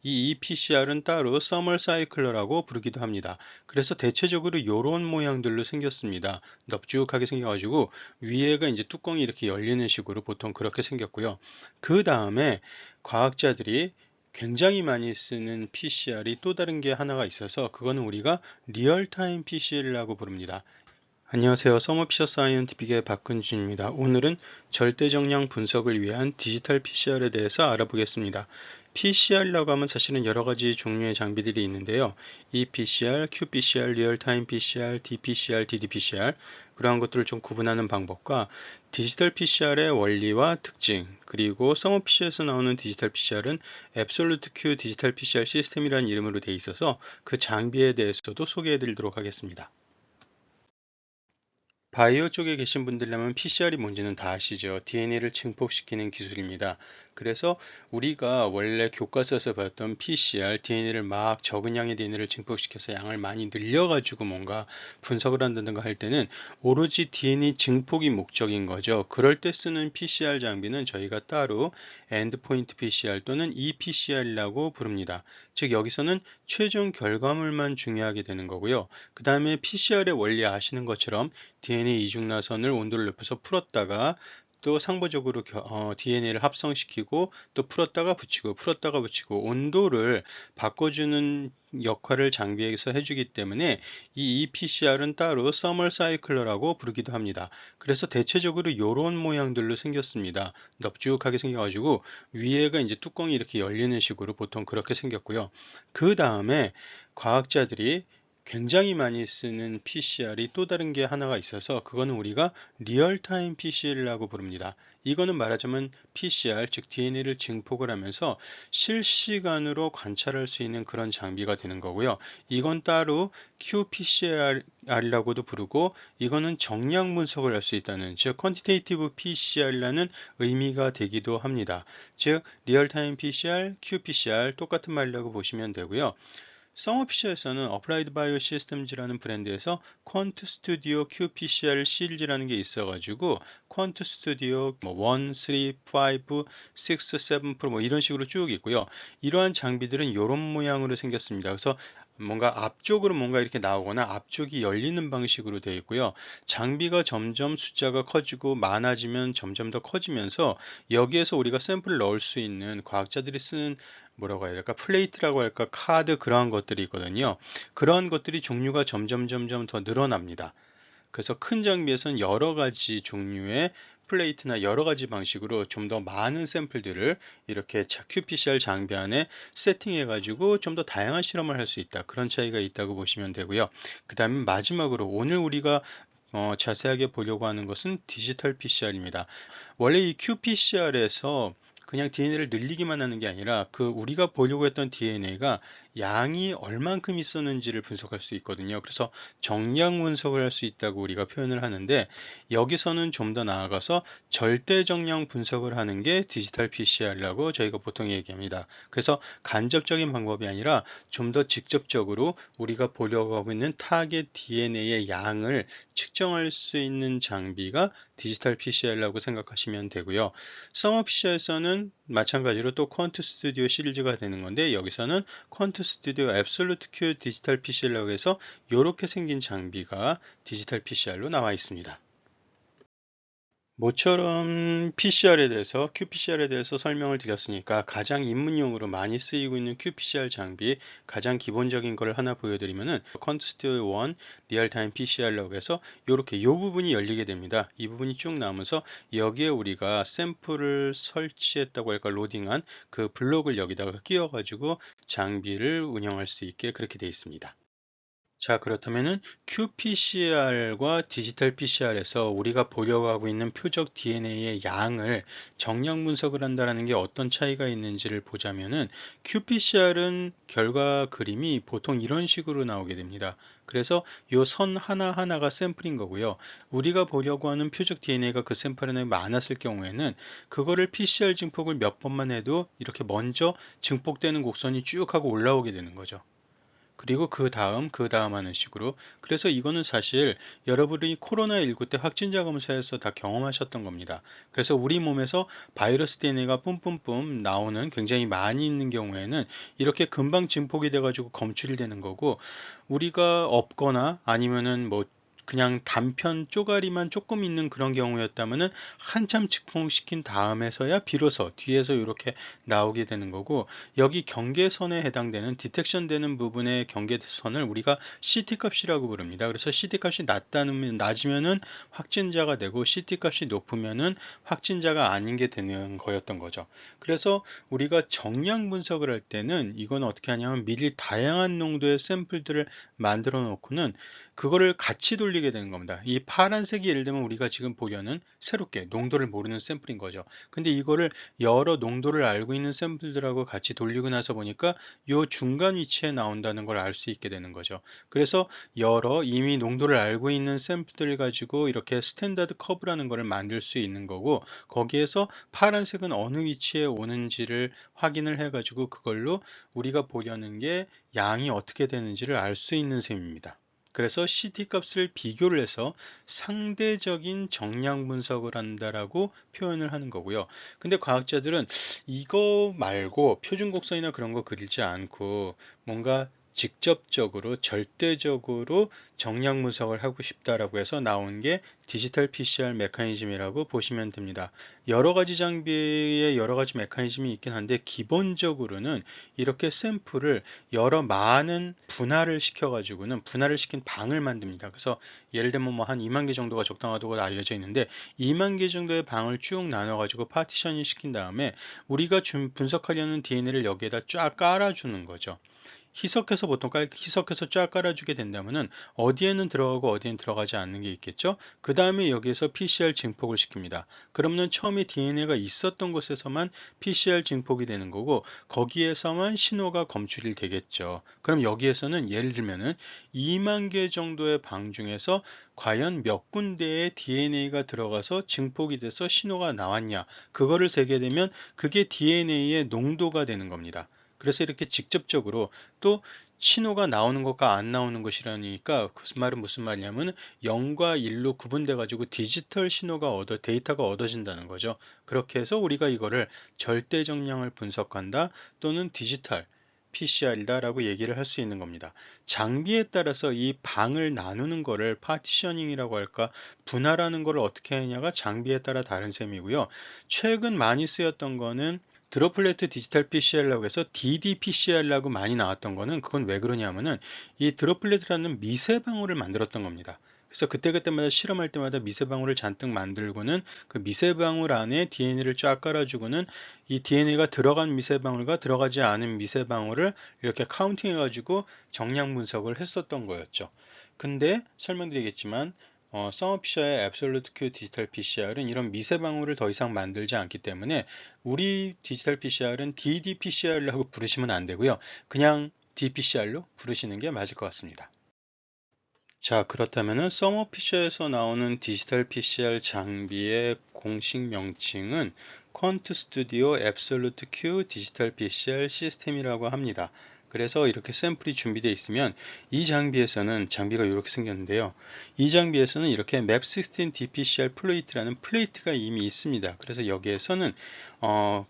이 EPCR은 따로 서멀 사이클러라고 부르기도 합니다. 그래서 대체적으로 이런 모양들로 생겼습니다. 넙죽하게 생겨가지고 위에가 이제 뚜껑이 이렇게 열리는 식으로 보통 그렇게 생겼고요. 그 다음에 과학자들이 굉장히 많이 쓰는 PCR이 또 다른 게 하나가 있어서 그거는 우리가 리얼타임 PCR이라고 부릅니다. 안녕하세요. 서머피셔 사이언티픽의 박근준입니다. 오늘은 절대정량 분석을 위한 디지털 PCR에 대해서 알아보겠습니다. PCR이라고 하면 사실은 여러 가지 종류의 장비들이 있는데요. ePCR, qPCR, 리얼타임 PCR, dPCR, ddPCR 그러한 것들을 좀 구분하는 방법과 디지털 PCR의 원리와 특징 그리고 서머피셔에서 나오는 디지털 PCR은 Absolute Q 디지털 PCR 시스템이라는 이름으로 되어 있어서 그 장비에 대해서도 소개해 드리도록 하겠습니다. 바이오 쪽에 계신 분들이라면 PCR이 뭔지는 다 아시죠? DNA를 증폭시키는 기술입니다. 그래서 우리가 원래 교과서에서 배웠던 PCR, DNA를 막 적은 양의 DNA를 증폭시켜서 양을 많이 늘려가지고 뭔가 분석을 한다든가 할 때는 오로지 DNA 증폭이 목적인 거죠. 그럴 때 쓰는 PCR 장비는 저희가 따로 엔드포인트 PCR 또는 ePCR이라고 부릅니다. 즉 여기서는 최종 결과물만 중요하게 되는 거고요. 그 다음에 PCR의 원리 아시는 것처럼 DNA 이중나선을 온도를 높여서 풀었다가 또 상부적으로 DNA를 합성시키고 또 풀었다가 붙이고 온도를 바꿔주는 역할을 장비에서 해주기 때문에 이 ePCR은 따로 서멀 사이클러라고 부르기도 합니다. 그래서 대체적으로 이런 모양들로 생겼습니다. 넙죽하게 생겨가지고 위에가 이제 뚜껑이 이렇게 열리는 식으로 보통 그렇게 생겼고요. 그 다음에 과학자들이 굉장히 많이 쓰는 PCR이 또 다른 게 하나가 있어서 그거는 우리가 리얼타임 PCR이라고 부릅니다. 이거는 말하자면 PCR, 즉 DNA를 증폭을 하면서 실시간으로 관찰할 수 있는 그런 장비가 되는 거고요. 이건 따로 qPCR이라고도 부르고 이거는 정량 분석을 할 수 있다는 즉 퀀티테이티브 PCR이라는 의미가 되기도 합니다. 즉 리얼타임 PCR, qPCR 똑같은 말이라고 보시면 되고요. 서머피셔에서는 어플라이드 바이오 시스템즈라는 브랜드에서 퀀트 스튜디오 qPCR 시리즈라는 게 있어가지고 퀀트 스튜디오 1, 3, 5, 6, 7 프로 이런 식으로 쭉 있고요. 이러한 장비들은 이런 모양으로 생겼습니다. 그래서 뭔가 앞쪽으로 뭔가 이렇게 나오거나 앞쪽이 열리는 방식으로 되어 있고요. 장비가 점점 숫자가 커지고 많아지면 점점 더 커지면서 여기에서 우리가 샘플을 넣을 수 있는 과학자들이 쓰는 뭐라고 해야 될까? 플레이트라고 할까? 카드 그러한 것들이 있거든요. 그러한 것들이 종류가 점점 더 늘어납니다. 그래서 큰 장비에서는 여러 가지 종류의 플레이트나 여러 가지 방식으로 좀 더 많은 샘플들을 이렇게 qPCR 장비 안에 세팅해 가지고 좀 더 다양한 실험을 할 수 있다. 그런 차이가 있다고 보시면 되고요. 그 다음에 마지막으로 오늘 우리가 자세하게 보려고 하는 것은 디지털 PCR입니다. 원래 이 qPCR에서 그냥 DNA를 늘리기만 하는 게 아니라 그 우리가 보려고 했던 DNA가 양이 얼만큼 있었는지를 분석할 수 있거든요. 그래서 정량 분석을 할 수 있다고 우리가 표현을 하는데 여기서는 좀 더 나아가서 절대 정량 분석을 하는 게 디지털 PCR이라고 저희가 보통 얘기합니다. 그래서 간접적인 방법이 아니라 좀 더 직접적으로 우리가 보려고 하고 있는 타겟 DNA의 양을 측정할 수 있는 장비가 디지털 PCR이라고 생각하시면 되고요. 서머피셔에서는 마찬가지로 또 퀀트 스튜디오 시리즈가 되는 건데 여기서는 퀀트 스튜디오 앱솔루트 큐 디지털 PCR이라고 해서 이렇게 생긴 장비가 디지털 PCR로 나와 있습니다. 모처럼 PCR에 대해서, qPCR에 대해서 설명을 드렸으니까 가장 입문용으로 많이 쓰이고 있는 qPCR 장비 가장 기본적인 걸 하나 보여드리면은 퀀트스튜디오 1 리얼타임 PCR라고 해서 이렇게 이 부분이 열리게 됩니다. 이 부분이 쭉 나오면서 여기에 우리가 샘플을 설치했다고 할까 로딩한 그 블록을 여기다가 끼워가지고 장비를 운영할 수 있게 그렇게 되어 있습니다. 자, 그렇다면은 qPCR과 디지털 PCR에서 우리가 보려고 하고 있는 표적 DNA의 양을 정량 분석을 한다는 게 어떤 차이가 있는지를 보자면은 qPCR은 결과 그림이 보통 이런 식으로 나오게 됩니다. 그래서 이 선 하나하나가 샘플인 거고요. 우리가 보려고 하는 표적 DNA가 그 샘플 안에 많았을 경우에는 그거를 PCR 증폭을 몇 번만 해도 이렇게 먼저 증폭되는 곡선이 쭉 하고 올라오게 되는 거죠. 그리고 그 다음 하는 식으로. 그래서 이거는 사실 여러분이 코로나19 때 확진자 검사에서 다 경험하셨던 겁니다. 그래서 우리 몸에서 바이러스 DNA가 뿜뿜뿜 나오는 굉장히 많이 있는 경우에는 이렇게 금방 증폭이 돼가지고 검출이 되는 거고, 우리가 없거나 아니면은 뭐 그냥 단편 쪼가리만 조금 있는 그런 경우였다면은 한참 증폭시킨 다음에서야 비로소 뒤에서 이렇게 나오게 되는 거고, 여기 경계선에 해당되는 디텍션 되는 부분의 경계선을 우리가 CT 값이라고 부릅니다. 그래서 CT 값이 낮으면은 확진자가 되고 CT 값이 높으면은 확진자가 아닌 게 되는 거였던 거죠. 그래서 우리가 정량 분석을 할 때는 이건 어떻게 하냐면 미리 다양한 농도의 샘플들을 만들어 놓고는 그거를 같이 돌리게 되는 겁니다. 이 파란색이 예를 들면 우리가 지금 보려는 새롭게 농도를 모르는 샘플인 거죠. 근데 이거를 여러 농도를 알고 있는 샘플들하고 같이 돌리고 나서 보니까 요 중간 위치에 나온다는 걸 알 수 있게 되는 거죠. 그래서 여러 이미 농도를 알고 있는 샘플들 가지고 이렇게 스탠다드 커브라는 거를 만들 수 있는 거고, 거기에서 파란색은 어느 위치에 오는지를 확인을 해가지고 그걸로 우리가 보려는 게 양이 어떻게 되는지를 알 수 있는 셈입니다. 그래서 CT 값을 비교를 해서 상대적인 정량 분석을 한다라고 표현을 하는 거고요. 근데 과학자들은 이거 말고 표준 곡선이나 그런 거 그리지 않고 뭔가 직접적으로 절대적으로 정량 분석을 하고 싶다라고 해서 나온 게 디지털 PCR 메커니즘이라고 보시면 됩니다. 여러 가지 장비에 여러 가지 메커니즘이 있긴 한데 기본적으로는 이렇게 샘플을 여러 많은 분할을 시켜가지고는 분할을 시킨 방을 만듭니다. 그래서 예를 들면 뭐 한 2만 개 정도가 적당하다고 알려져 있는데 2만 개 정도의 방을 쭉 나눠가지고 파티션을 시킨 다음에 우리가 분석하려는 DNA를 여기에다 쫙 깔아주는 거죠. 희석해서 희석해서 쫙 깔아주게 된다면은 어디에는 들어가고 어디에는 들어가지 않는 게 있겠죠. 그 다음에 여기에서 PCR 증폭을 시킵니다. 그러면 처음에 DNA가 있었던 곳에서만 PCR 증폭이 되는 거고 거기에서만 신호가 검출이 되겠죠. 그럼 여기에서는 예를 들면은 2만 개 정도의 방 중에서 과연 몇 군데에 DNA가 들어가서 증폭이 돼서 신호가 나왔냐, 그거를 세게 되면 그게 DNA의 농도가 되는 겁니다. 그래서 이렇게 직접적으로 또 신호가 나오는 것과 안 나오는 것이라니까 그 말은 무슨 말이냐면 0과 1로 구분돼 가지고 디지털 신호가 데이터가 얻어진다는 거죠. 그렇게 해서 우리가 이거를 절대 정량을 분석한다 또는 디지털 PCR이다라고 얘기를 할 수 있는 겁니다. 장비에 따라서 이 방을 나누는 거를 파티셔닝이라고 할까, 분할하는 거를 어떻게 하느냐가 장비에 따라 다른 셈이고요. 최근 많이 쓰였던 거는 드로플렛 디지털 PCR라고 해서 ddPCR라고 많이 나왔던 거는, 그건 왜 그러냐면은 이 드로플렛이라는 미세방울을 만들었던 겁니다. 그래서 그때그때마다 실험할 때마다 미세방울을 잔뜩 만들고는 그 미세방울 안에 DNA를 쫙 깔아주고는 이 DNA가 들어간 미세방울과 들어가지 않은 미세방울을 이렇게 카운팅 해가지고 정량 분석을 했었던 거였죠. 근데 설명드리겠지만 서머피셔의 Absolute Q 디지털 PCR은 이런 미세방울을 더 이상 만들지 않기 때문에 우리 디지털 PCR은 ddPCR라고 부르시면 안 되고요. 그냥 dPCR로 부르시는 게 맞을 것 같습니다. 자, 그렇다면은 서머피셔에서 나오는 디지털 PCR 장비의 공식 명칭은 퀀트 스튜디오 앱솔루트 Q 디지털 PCR 시스템이라고 합니다. 그래서 이렇게 샘플이 준비되어 있으면 이 장비에서는, 장비가 이렇게 생겼는데요. 이 장비에서는 이렇게 맵16 DPCR 플레이트라는 플레이트가 이미 있습니다. 그래서 여기에서는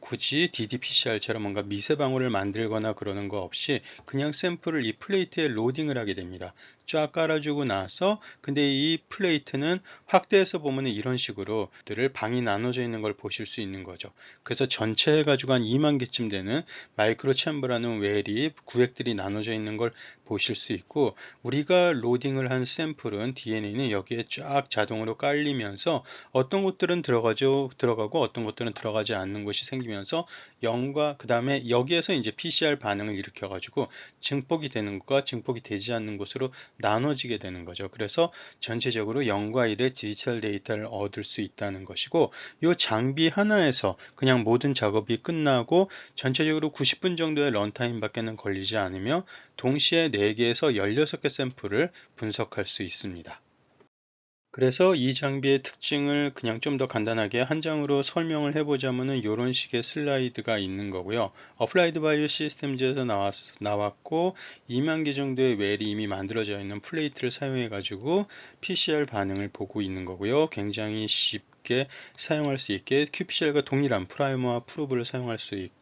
굳이 ddPCR처럼 뭔가 미세방울을 만들거나 그러는 거 없이 그냥 샘플을 이 플레이트에 로딩을 하게 됩니다. 쫙 깔아주고 나서, 근데 이 플레이트는 확대해서 보면 이런 식으로 들을 방이 나눠져 있는 걸 보실 수 있는 거죠. 그래서 전체 해가지고 한 2만 개쯤 되는 마이크로 챔버라는 웰이 구획들이 나눠져 있는 걸 보실 수 있고, 우리가 로딩을 한 샘플은 DNA는 여기에 쫙 자동으로 깔리면서 어떤 것들은 들어가고 어떤 것들은 들어가지 않는 것이 생기면서 0과 그 다음에 여기에서 이제 PCR 반응을 일으켜 가지고 증폭이 되는 것과 증폭이 되지 않는 것으로 나눠지게 되는 거죠. 그래서 전체적으로 0과 1의 디지털 데이터를 얻을 수 있다는 것이고, 이 장비 하나에서 그냥 모든 작업이 끝나고 전체적으로 90분 정도의 런타임 밖에는 걸리지 않으며 동시에 4개에서 16개 샘플을 분석할 수 있습니다. 그래서 이 장비의 특징을 그냥 좀 더 간단하게 한 장으로 설명을 해보자면은 이런 식의 슬라이드가 있는 거고요. 어플라이드 바이오 시스템즈에서 나왔고 2만 개 정도의 웰이 이미 만들어져 있는 플레이트를 사용해 가지고 PCR 반응을 보고 있는 거고요. 굉장히 쉽게 사용할 수 있게 qPCR과 동일한 프라이머와 프로브를 사용할 수 있고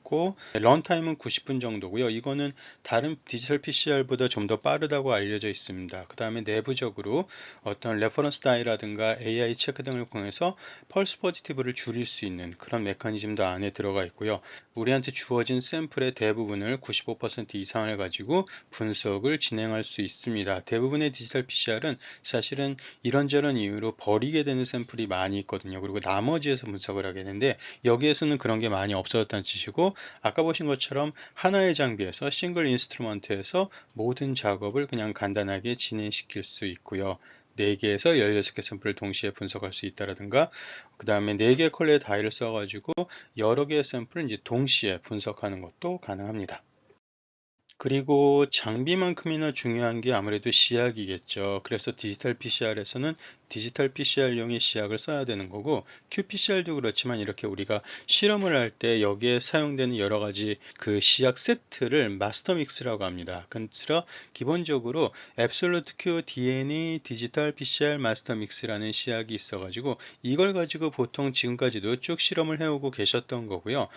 런타임은 90분 정도고요. 이거는 다른 디지털 PCR보다 좀 더 빠르다고 알려져 있습니다. 그 다음에 내부적으로 어떤 레퍼런스 다이라든가 AI 체크 등을 통해서 펄스 포지티브를 줄일 수 있는 그런 메커니즘도 안에 들어가 있고요. 우리한테 주어진 샘플의 대부분을 95% 이상을 가지고 분석을 진행할 수 있습니다. 대부분의 디지털 PCR은 사실은 이런저런 이유로 버리게 되는 샘플이 많이 있거든요. 그리고 나머지에서 분석을 하게 되는데 여기에서는 그런 게 많이 없어졌다는 뜻이고, 아까 보신 것처럼 하나의 장비에서 싱글 인스트루먼트에서 모든 작업을 그냥 간단하게 진행시킬 수 있고요. 4개에서 16개 샘플을 동시에 분석할 수 있다라든가, 그 다음에 4개 컬러의 다이를 써가지고 여러 개의 샘플을 이제 동시에 분석하는 것도 가능합니다. 그리고 장비만큼이나 중요한 게 아무래도 시약이겠죠. 그래서 디지털 PCR에서는 디지털 PCR용의 시약을 써야 되는 거고, qPCR도 그렇지만 이렇게 우리가 실험을 할 때 여기에 사용되는 여러 가지 그 시약 세트를 마스터 믹스라고 합니다. 그래서 기본적으로 Absolute Q DNA 디지털 PCR 마스터 믹스라는 시약이 있어가지고 이걸 가지고 보통 지금까지도 쭉 실험을 해오고 계셨던 거고요.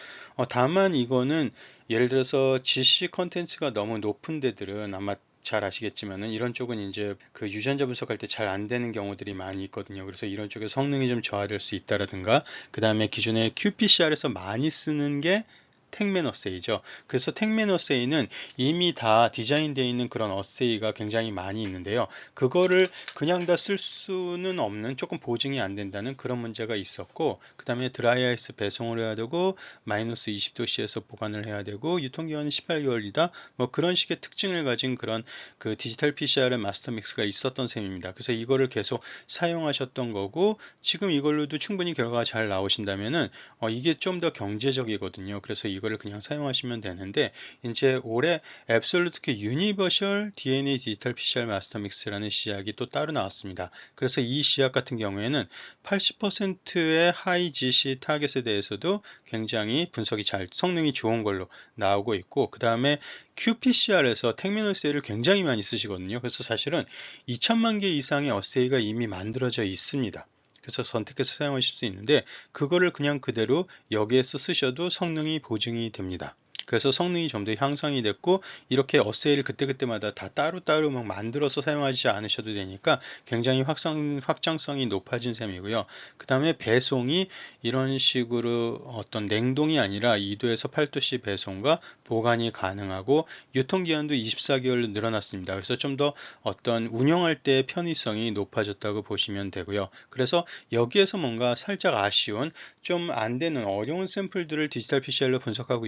다만 이거는 예를 들어서 GC 컨텐츠가 너무 높은 데들은 아마 잘 아시겠지만은 이런 쪽은 이제 그 유전자 분석할 때 잘 안 되는 경우들이 많이 있거든요. 그래서 이런 쪽에 성능이 좀 저하될 수 있다라든가, 그 다음에 기존에 qPCR에서 많이 쓰는 게 택맨 어세이죠. 그래서 택맨 어세이는 이미 다 디자인되어 있는 그런 어세이가 굉장히 많이 있는데요. 그거를 그냥 다 쓸 수는 없는, 조금 보증이 안 된다는 그런 문제가 있었고, 그 다음에 드라이아이스 배송을 해야 되고 마이너스 20도씨에서 보관을 해야 되고 유통기한은 18개월이다. 뭐 그런 식의 특징을 가진 그런 그 디지털 PCR의 마스터 믹스가 있었던 셈입니다. 그래서 이거를 계속 사용하셨던 거고, 지금 이걸로도 충분히 결과가 잘 나오신다면은 이게 좀 더 경제적이거든요. 그래서 이거를 그냥 사용하시면 되는데, 이제 올해 Absolute Universal DNA 디지털 PCR 마스터 믹스라는 시약이 또 따로 나왔습니다. 그래서 이 시약 같은 경우에는 80%의 하이 GC 타겟에 대해서도 굉장히 분석이 잘, 성능이 좋은 걸로 나오고 있고, 그 다음에 qPCR에서 택민 어세이를 굉장히 많이 쓰시거든요. 그래서 사실은 2천만 개 이상의 어세이가 이미 만들어져 있습니다. 그래서 선택해서 사용하실 수 있는데, 그거를 그냥 그대로 여기에서 쓰셔도 성능이 보증이 됩니다. 그래서 성능이 좀 더 향상이 됐고, 이렇게 어세이를 그때그때마다 다 따로따로 막 만들어서 사용하지 않으셔도 되니까 굉장히 확장성이 높아진 셈이고요. 그 다음에 배송이 이런 식으로 어떤 냉동이 아니라 2도에서 8도씨 배송과 보관이 가능하고, 유통기한도 24개월로 늘어났습니다. 그래서 좀 더 어떤 운영할 때의 편의성이 높아졌다고 보시면 되고요. 그래서 여기에서 뭔가 살짝 아쉬운, 좀 안 되는 어려운 샘플들을 디지털 PCR로 분석하고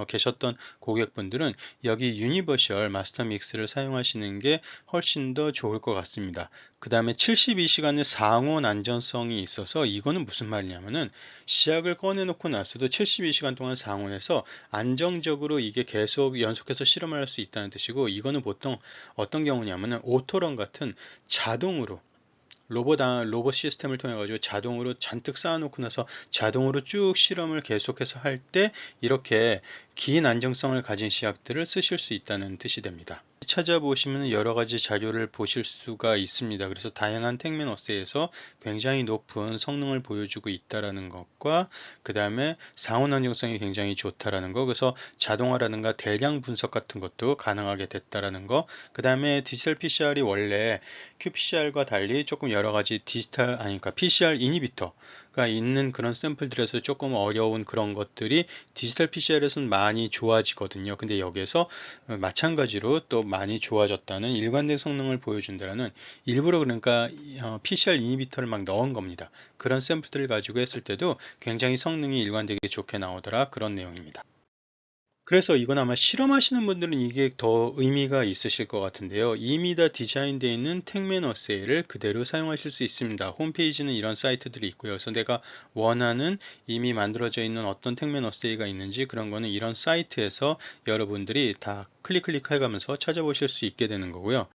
계셨던 고객분들은 여기 유니버셜 마스터 믹스를 사용하시는 게 훨씬 더 좋을 것 같습니다. 그 다음에 72시간의 상온 안전성이 있어서, 이거는 무슨 말이냐면은 시약을 꺼내놓고 나서도 72시간 동안 상온에서 안정적으로 이게 계속 연속해서 실험을 할 수 있다는 뜻이고, 이거는 보통 어떤 경우냐면은 오토런 같은 자동으로 로봇 시스템을 통해 가지고 자동으로 잔뜩 쌓아놓고 나서 자동으로 쭉 실험을 계속해서 할 때 이렇게 긴 안정성을 가진 시약들을 쓰실 수 있다는 뜻이 됩니다. 찾아보시면 여러 가지 자료를 보실 수가 있습니다. 그래서 다양한 택민 어세이에서 굉장히 높은 성능을 보여주고 있다라는 것과, 그 다음에 상온 안정성이 굉장히 좋다라는 거, 그래서 자동화라든가 대량 분석 같은 것도 가능하게 됐다라는 거, 그 다음에 디지털 PCR이 원래 qPCR과 달리 조금 여러 가지 그러니까 PCR 이니비터가 있는 그런 샘플들에서 조금 어려운 그런 것들이 디지털 PCR에서는 많이 좋아지거든요. 근데 여기에서 마찬가지로 또 많이 좋아졌다는, 일관된 성능을 보여준다는, 일부러 그러니까 PCR 이니비터를 막 넣은 겁니다. 그런 샘플들을 가지고 했을 때도 굉장히 성능이 일관되게 좋게 나오더라, 그런 내용입니다. 그래서 이건 아마 실험하시는 분들은 이게 더 의미가 있으실 것 같은데요. 이미 다 디자인되어 있는 택맨 어세이를 그대로 사용하실 수 있습니다. 홈페이지는 이런 사이트들이 있고요. 그래서 내가 원하는 이미 만들어져 있는 어떤 택맨 어세이가 있는지, 그런 거는 이런 사이트에서 여러분들이 다 클릭 해가면서 찾아보실 수 있게 되는 거고요.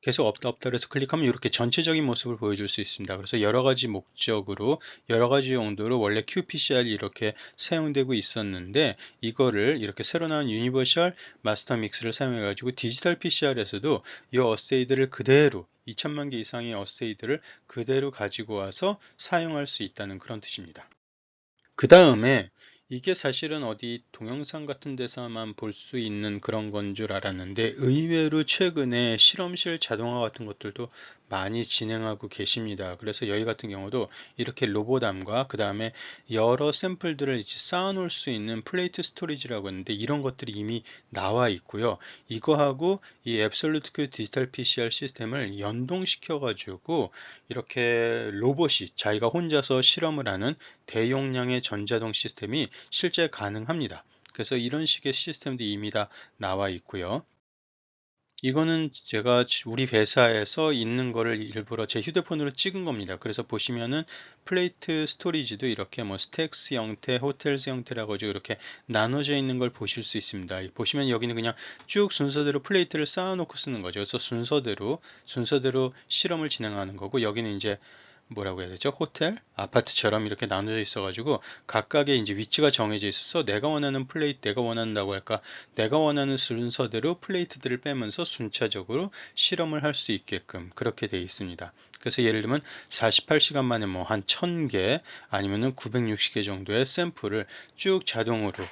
계속 없다 없다 그래서 클릭하면 이렇게 전체적인 모습을 보여줄 수 있습니다. 그래서 여러 가지 목적으로 여러 가지 용도로 원래 qPCR이 이렇게 사용되고 있었는데 이거를 이렇게 새로 나온 유니버셜 마스터 믹스를 사용해 가지고 디지털 PCR에서도 이 어세이들을 그대로 2천만 개 이상의 어세이들을 그대로 가지고 와서 사용할 수 있다는 그런 뜻입니다. 그 다음에 이게 사실은 어디 동영상 같은 데서만 볼 수 있는 그런 건 줄 알았는데 의외로 최근에 실험실 자동화 같은 것들도 많이 진행하고 계십니다. 그래서 여기 같은 경우도 이렇게 로보담과 그 다음에 여러 샘플들을 이제 쌓아 놓을 수 있는 플레이트 스토리지라고 하는데 이런 것들이 이미 나와 있고요. 이거하고 이 앱솔루트 큐 디지털 PCR 시스템을 연동시켜 가지고 이렇게 로봇이 자기가 혼자서 실험을 하는 대용량의 전자동 시스템이 실제 가능합니다. 그래서 이런 식의 시스템도 이미 다 나와 있고요. 이거는 제가 우리 회사에서 있는 거를 일부러 제 휴대폰으로 찍은 겁니다. 그래서 보시면은 플레이트 스토리지도 이렇게 뭐 스택스 형태, 호텔스 형태라고 이렇게 나눠져 있는 걸 보실 수 있습니다. 보시면 여기는 그냥 쭉 순서대로 플레이트를 쌓아놓고 쓰는 거죠. 그래서 순서대로 실험을 진행하는 거고 여기는 이제 뭐라고 해야 되죠? 호텔, 아파트처럼 이렇게 나눠져 있어가지고 각각의 이제 위치가 정해져 있어서 내가 원하는 플레이트, 내가 원한다고 할까, 내가 원하는 순서대로 플레이트들을 빼면서 순차적으로 실험을 할 수 있게끔 그렇게 되어 있습니다. 그래서 예를 들면 48시간 만에 뭐 한 1000개 아니면은 960개 정도의 샘플을 쭉 자동으로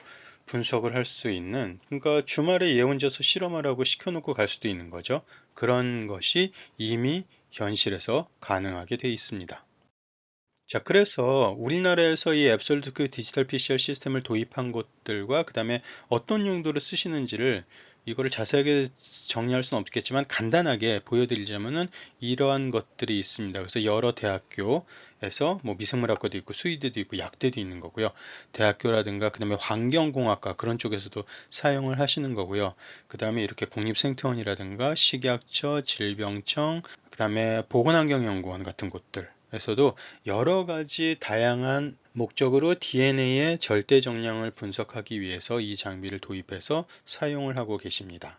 분석을 할 수 있는, 그러니까 주말에 예언자서 실험하라고 시켜놓고 갈 수도 있는 거죠. 그런 것이 이미 현실에서 가능하게 되어 있습니다. 자, 그래서 우리나라에서 이 앱솔루트 그 디지털 PCR 시스템을 도입한 곳들과 그 다음에 어떤 용도로 쓰시는지를 이거를 자세하게 정리할 수는 없겠지만 간단하게 보여드리자면은 이러한 것들이 있습니다. 그래서 여러 대학교에서 뭐 미생물학과도 있고 수의대도 있고 약대도 있는 거고요. 대학교라든가 그 다음에 환경공학과 그런 쪽에서도 사용을 하시는 거고요. 그 다음에 이렇게 국립생태원이라든가 식약처, 질병청, 그 다음에 보건환경연구원 같은 곳들 에서도 여러 가지 다양한 목적으로 DNA의 절대 정량을 분석하기 위해서 이 장비를 도입해서 사용을 하고 계십니다.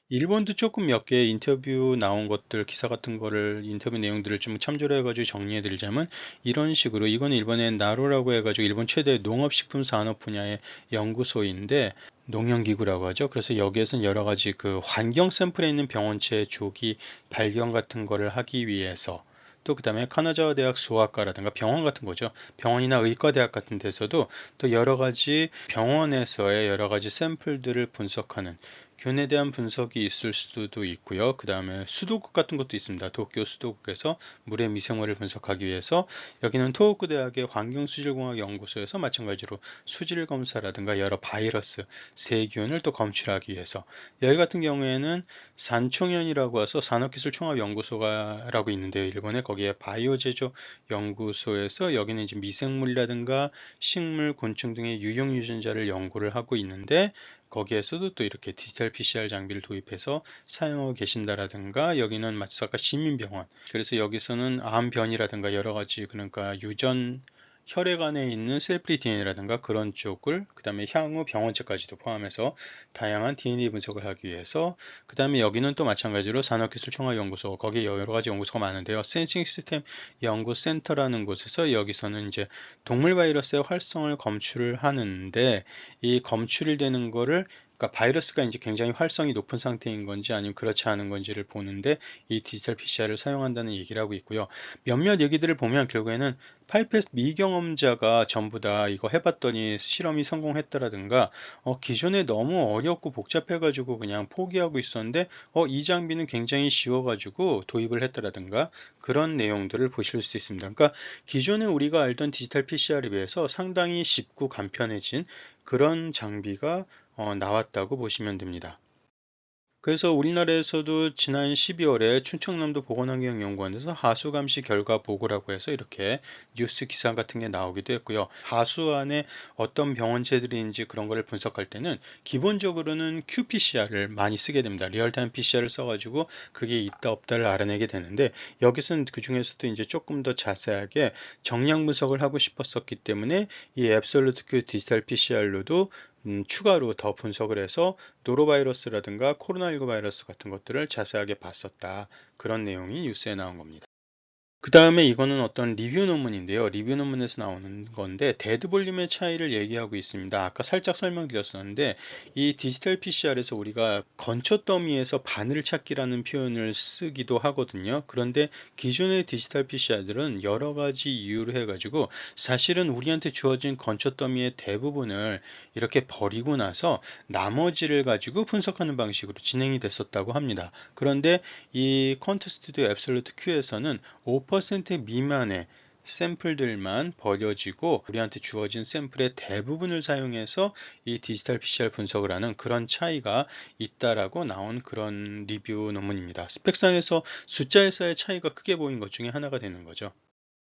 일본도 조금 몇 개 인터뷰 나온 것들, 기사 같은 거를, 인터뷰 내용들을 좀 참조를 해가지고 정리해 드리자면, 이런 식으로, 이건 일본의 나로라고 해가지고, 일본 최대 농업식품 산업 분야의 연구소인데, 농연기구라고 하죠. 그래서 여기에서는 여러 가지 그 환경 샘플에 있는 병원체 조기 발견 같은 거를 하기 위해서, 또 그 다음에 카나자와 대학 소아과라든가 병원 같은 거죠. 병원이나 의과대학 같은 데서도 또 여러 가지 병원에서의 여러 가지 샘플들을 분석하는 균에 대한 분석이 있을 수도 있고요. 그 다음에 수도국 같은 것도 있습니다. 도쿄 수도국에서 물의 미생물을 분석하기 위해서 여기는 토호쿠 대학의 환경수질공학연구소에서 마찬가지로 수질 검사라든가 여러 바이러스, 세균을 또 검출하기 위해서 여기 같은 경우에는 산총연이라고 해서 산업기술총합연구소가라고 있는데요. 일본에 거기에 바이오 제조 연구소에서 여기는 이제 미생물이라든가 식물, 곤충 등의 유용 유전자를 연구를 하고 있는데 거기에서도 또 이렇게 디지털 PCR 장비를 도입해서 사용하고 계신다라든가 여기는 마츠사카 시민병원 그래서 여기서는 암변이라든가 여러 가지 그러니까 유전 혈액 안에 있는 셀프리 DNA라든가 그런 쪽을 그 다음에 향후 병원체까지도 포함해서 다양한 DNA 분석을 하기 위해서 그 다음에 여기는 또 마찬가지로 산업기술총괄연구소 거기에 여러 가지 연구소가 많은데요. 센싱 시스템 연구센터라는 곳에서 여기서는 이제 동물 바이러스의 활성을 검출을 하는데 이 검출이 되는 거를 그러니까 바이러스가 이제 굉장히 활성이 높은 상태인 건지 아니면 그렇지 않은 건지를 보는데 이 디지털 PCR을 사용한다는 얘기를 하고 있고요. 몇몇 얘기들을 보면 결국에는 파이펫 미경험자가 전부 다 이거 해봤더니 실험이 성공했다라든가 기존에 너무 어렵고 복잡해가지고 그냥 포기하고 있었는데 이 장비는 굉장히 쉬워가지고 도입을 했다라든가 그런 내용들을 보실 수 있습니다. 그러니까 기존에 우리가 알던 디지털 PCR에 비해서 상당히 쉽고 간편해진 그런 장비가 나왔다고 보시면 됩니다. 그래서 우리나라에서도 지난 12월에 충청남도 보건환경연구원에서 하수 감시 결과 보고라고 해서 이렇게 뉴스 기사 같은 게 나오기도 했고요. 하수 안에 어떤 병원체들인지 그런 거를 분석할 때는 기본적으로는 qPCR을 많이 쓰게 됩니다. 리얼타임 PCR을 써가지고 그게 있다 없다를 알아내게 되는데 여기서는 그 중에서도 이제 조금 더 자세하게 정량 분석을 하고 싶었었기 때문에 이 앱솔루트 q 디지털 PCR로도 추가로 더 분석을 해서 노로바이러스라든가 코로나19 바이러스 같은 것들을 자세하게 봤었다. 그런 내용이 뉴스에 나온 겁니다. 그 다음에 이거는 어떤 리뷰 논문인데요. 리뷰 논문에서 나오는 건데 데드 볼륨의 차이를 얘기하고 있습니다. 아까 살짝 설명드렸었는데 이 디지털 PCR에서 우리가 건초 더미에서 바늘 찾기라는 표현을 쓰기도 하거든요. 그런데 기존의 디지털 PCR들은 여러 가지 이유로 해가지고 사실은 우리한테 주어진 건초 더미의 대부분을 이렇게 버리고 나서 나머지를 가지고 분석하는 방식으로 진행이 됐었다고 합니다. 그런데 이 퀀트 스튜디오 앱솔루트 Q에서는 5% 미만의 샘플들만 버려지고 우리한테 주어진 샘플의 대부분을 사용해서 이 디지털 PCR 분석을 하는 그런 차이가 있다라고 나온 그런 리뷰 논문입니다. 스펙상에서 숫자에서의 차이가 크게 보인 것 중에 하나가 되는 거죠.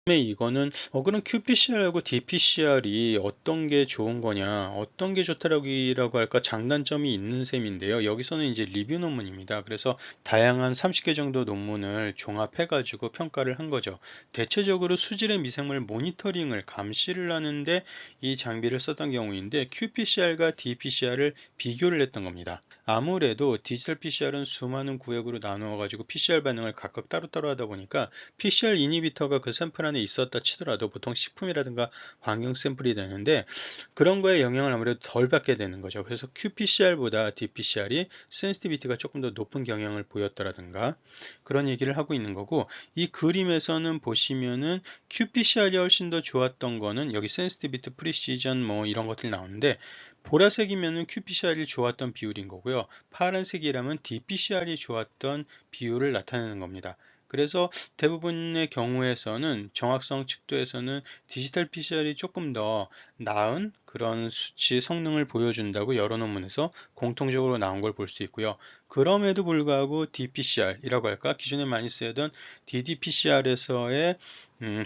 이거는 그럼 qPCR하고 dPCR이 어떤 게 좋은 거냐, 어떤 게 좋다라고 할까 장단점이 있는 셈인데요. 여기서는 이제 리뷰 논문입니다. 그래서 다양한 30개 정도 논문을 종합해 가지고 평가를 한 거죠. 대체적으로 수질의 미생물 모니터링을 감시를 하는데 이 장비를 썼던 경우인데 qPCR과 dPCR을 비교를 했던 겁니다. 아무래도 디지털 PCR은 수많은 구역으로 나누어 가지고 PCR 반응을 각각 따로따로 하다 보니까 PCR 이니비터가 그 샘플 안에 있었다 치더라도 보통 식품이라든가 환경 샘플이 되는데 그런 거에 영향을 아무래도 덜 받게 되는 거죠. 그래서 qPCR보다 dPCR이 센시티비티가 조금 더 높은 경향을 보였더라든가 그런 얘기를 하고 있는 거고, 이 그림에서는 보시면은 qPCR이 훨씬 더 좋았던 거는 여기 센시티비티, 프리시전 뭐 이런 것들이 나오는데 보라색이면은 qPCR이 좋았던 비율인 거고요. 파란색이라면 dPCR이 좋았던 비율을 나타내는 겁니다. 그래서 대부분의 경우에서는 정확성 측도에서는 디지털 PCR이 조금 더 나은 그런 수치 성능을 보여준다고 여러 논문에서 공통적으로 나온 걸 볼 수 있고요. 그럼에도 불구하고 dPCR이라고 할까 기존에 많이 쓰였던 ddPCR에서의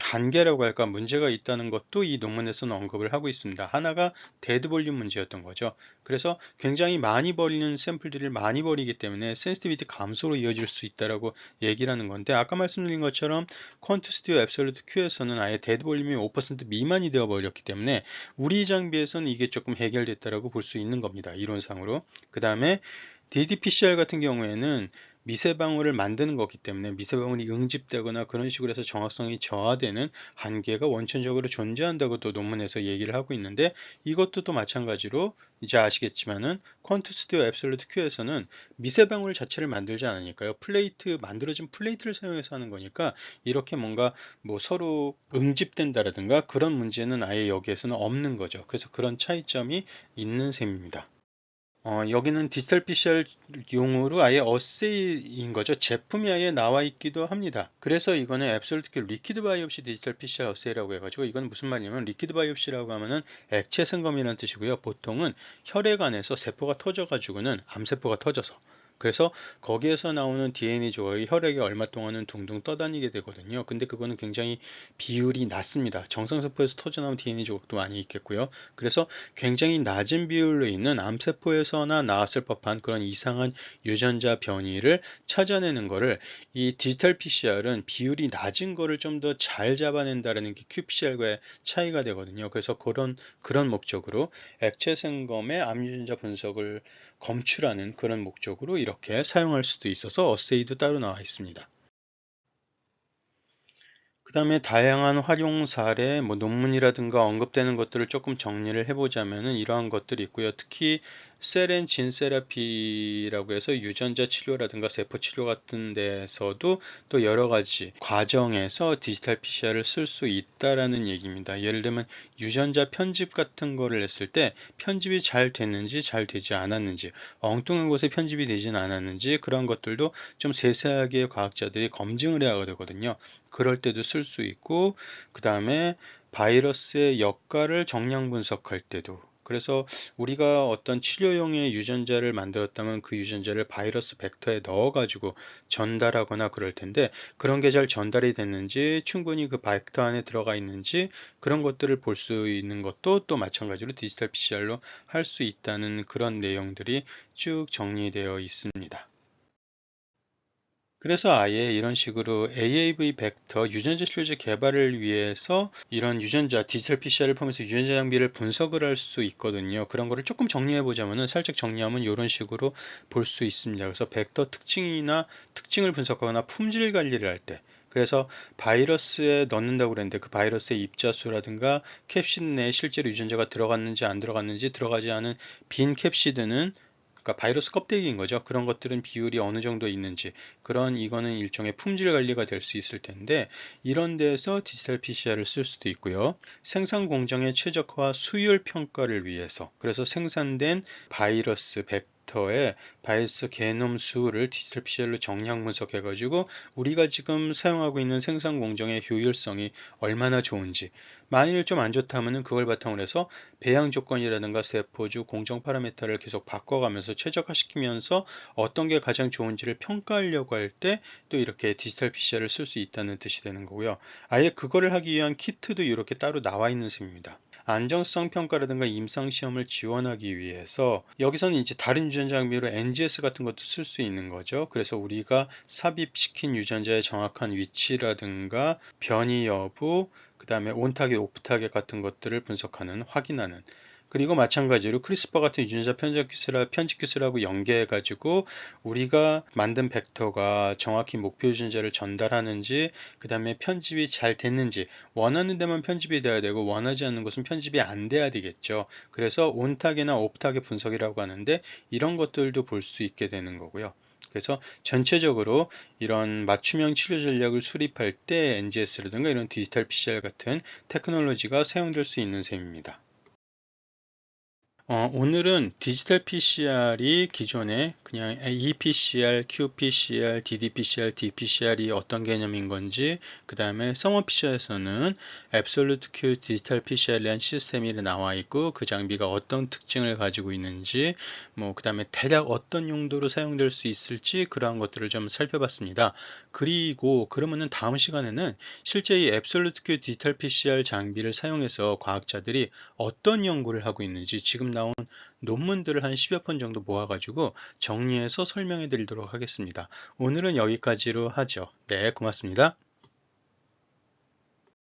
한계라고 할까 문제가 있다는 것도 이 논문에서는 언급을 하고 있습니다. 하나가 데드 볼륨 문제였던 거죠. 그래서 굉장히 많이 버리는 샘플들을 많이 버리기 때문에 센시티비티 감소로 이어질 수 있다라고 얘기를 하는 건데 아까 말씀드린 것처럼 퀀트 스튜디오 앱솔루트 Q에서는 아예 데드 볼륨이 5% 미만이 되어 버렸기 때문에 우리 장비에서는 이게 조금 해결됐다라고 볼 수 있는 겁니다. 이론상으로. 그 다음에 ddPCR 같은 경우에는 미세방울을 만드는 거기 때문에 미세방울이 응집되거나 그런 식으로 해서 정확성이 저하되는 한계가 원천적으로 존재한다고 또 논문에서 얘기를 하고 있는데 이것도 또 마찬가지로 이제 아시겠지만은 퀀트 스튜디오 앱솔루트 Q에서는 미세방울 자체를 만들지 않으니까요. 만들어진 플레이트를 사용해서 하는 거니까 이렇게 뭔가 뭐 서로 응집된다라든가 그런 문제는 아예 여기에서는 없는 거죠. 그래서 그런 차이점이 있는 셈입니다. 여기는 디지털 PCR용으로 아예 어세이인 거죠. 제품이 아예 나와 있기도 합니다. 그래서 이거는 앱솔루트 리퀴드 바이옵시 디지털 PCR 어세이라고 해가지고 이건 무슨 말이냐면 리퀴드 바이옵시라고 하면은 액체 생검이라는 뜻이고요. 보통은 혈액 안에서 세포가 터져가지고는 암세포가 터져서 그래서 거기에서 나오는 DNA 조각이 혈액에 얼마 동안은 둥둥 떠다니게 되거든요. 근데 그거는 굉장히 비율이 낮습니다. 정상세포에서 터져나온 DNA 조각도 많이 있겠고요. 그래서 굉장히 낮은 비율로 있는 암세포에서나 나왔을 법한 그런 이상한 유전자 변이를 찾아내는 거를 이 디지털 PCR은 비율이 낮은 거를 좀 더 잘 잡아낸다는 게 qPCR과의 차이가 되거든요. 그래서 그런 목적으로 액체 생검의 암유전자 분석을 검출하는 그런 목적으로 이렇게 사용할 수도 있어서 어세이도 따로 나와 있습니다. 그 다음에 다양한 활용 사례, 뭐 논문이라든가 언급되는 것들을 조금 정리를 해보자면은 이러한 것들이 있고요. 특히 셀앤 진 세라피라고 해서 유전자 치료라든가 세포 치료 같은 데서도 또 여러 가지 과정에서 디지털 PCR을 쓸 수 있다라는 얘기입니다. 예를 들면 유전자 편집 같은 거를 했을 때 편집이 잘 됐는지 잘 되지 않았는지, 엉뚱한 곳에 편집이 되진 않았는지 그런 것들도 좀 세세하게 과학자들이 검증을 해야 되거든요. 그럴 때도 쓸 수 있고 그 다음에 바이러스의 역할을 정량 분석할 때도 그래서 우리가 어떤 치료용의 유전자를 만들었다면 그 유전자를 바이러스 벡터에 넣어 가지고 전달하거나 그럴 텐데 그런 게 잘 전달이 됐는지 충분히 그 벡터 안에 들어가 있는지 그런 것들을 볼 수 있는 것도 또 마찬가지로 디지털 PCR로 할 수 있다는 그런 내용들이 쭉 정리되어 있습니다. 그래서 아예 이런 식으로 AAV 벡터 유전자 실료제 개발을 위해서 이런 유전자 디지털 PCR을 포함해서 유전자 장비를 분석을 할 수 있거든요. 그런 거를 조금 정리해 보자면은 살짝 정리하면 이런 식으로 볼 수 있습니다. 그래서 벡터 특징이나 특징을 분석하거나 품질 관리를 할 때, 그래서 바이러스에 넣는다고 그랬는데 그 바이러스의 입자수라든가 캡시드 내에 실제로 유전자가 들어갔는지 안 들어갔는지, 들어가지 않은 빈 캡시드는 그러니까 바이러스 껍데기인 거죠. 그런 것들은 비율이 어느 정도 있는지, 그런 이거는 일종의 품질 관리가 될 수 있을 텐데, 이런 데서 디지털 PCR을 쓸 수도 있고요. 생산 공정의 최적화 수율 평가를 위해서, 그래서 생산된 바이러스 벡터의 바이러스 게놈 수를 디지털 PCR로 정량 분석해가지고 우리가 지금 사용하고 있는 생산 공정의 효율성이 얼마나 좋은지, 만일 좀 안 좋다면은 그걸 바탕으로 해서 배양 조건이라든가 세포주 공정 파라미터를 계속 바꿔가면서 최적화시키면서 어떤 게 가장 좋은지를 평가하려고 할 때 또 이렇게 디지털 PCR을 쓸 수 있다는 뜻이 되는 거고요. 아예 그거를 하기 위한 키트도 이렇게 따로 나와 있는 셈입니다. 안정성 평가라든가 임상 시험을 지원하기 위해서 여기서는 이제 다른 유전자 장비로 NGS 같은 것도 쓸 수 있는 거죠. 그래서 우리가 삽입시킨 유전자의 정확한 위치라든가 변이 여부, 그 다음에 온타겟, 오프타겟 같은 것들을 분석하는, 확인하는, 그리고 마찬가지로 크리스퍼 같은 유전자 편집 기술하고 연계해가지고 우리가 만든 벡터가 정확히 목표 유전자를 전달하는지, 그 다음에 편집이 잘 됐는지, 원하는 데만 편집이 돼야 되고 원하지 않는 것은 편집이 안 돼야 되겠죠. 그래서 온타겟이나 오프타겟 분석이라고 하는데 이런 것들도 볼 수 있게 되는 거고요. 그래서 전체적으로 이런 맞춤형 치료 전략을 수립할 때 NGS라든가 이런 디지털 PCR 같은 테크놀로지가 사용될 수 있는 셈입니다. 오늘은 디지털 PCR이 기존에 그냥 ePCR, qPCR, ddPCR, dPCR이 어떤 개념인 건지, 그 다음에 서머 PCR에서는 Absolute Q 디지털 PCR이라는 시스템이 나와 있고 그 장비가 어떤 특징을 가지고 있는지, 그 다음에 대략 어떤 용도로 사용될 수 있을지, 그러한 것들을 좀 살펴봤습니다. 그리고 그러면은 다음 시간에는 실제 이 Absolute Q 디지털 PCR 장비를 사용해서 과학자들이 어떤 연구를 하고 있는지 지금 나온 논문들을 한 10여 편 정도 모아가지고 정리해서 설명해 드리도록 하겠습니다. 오늘은 여기까지로 하죠. 네, 고맙습니다.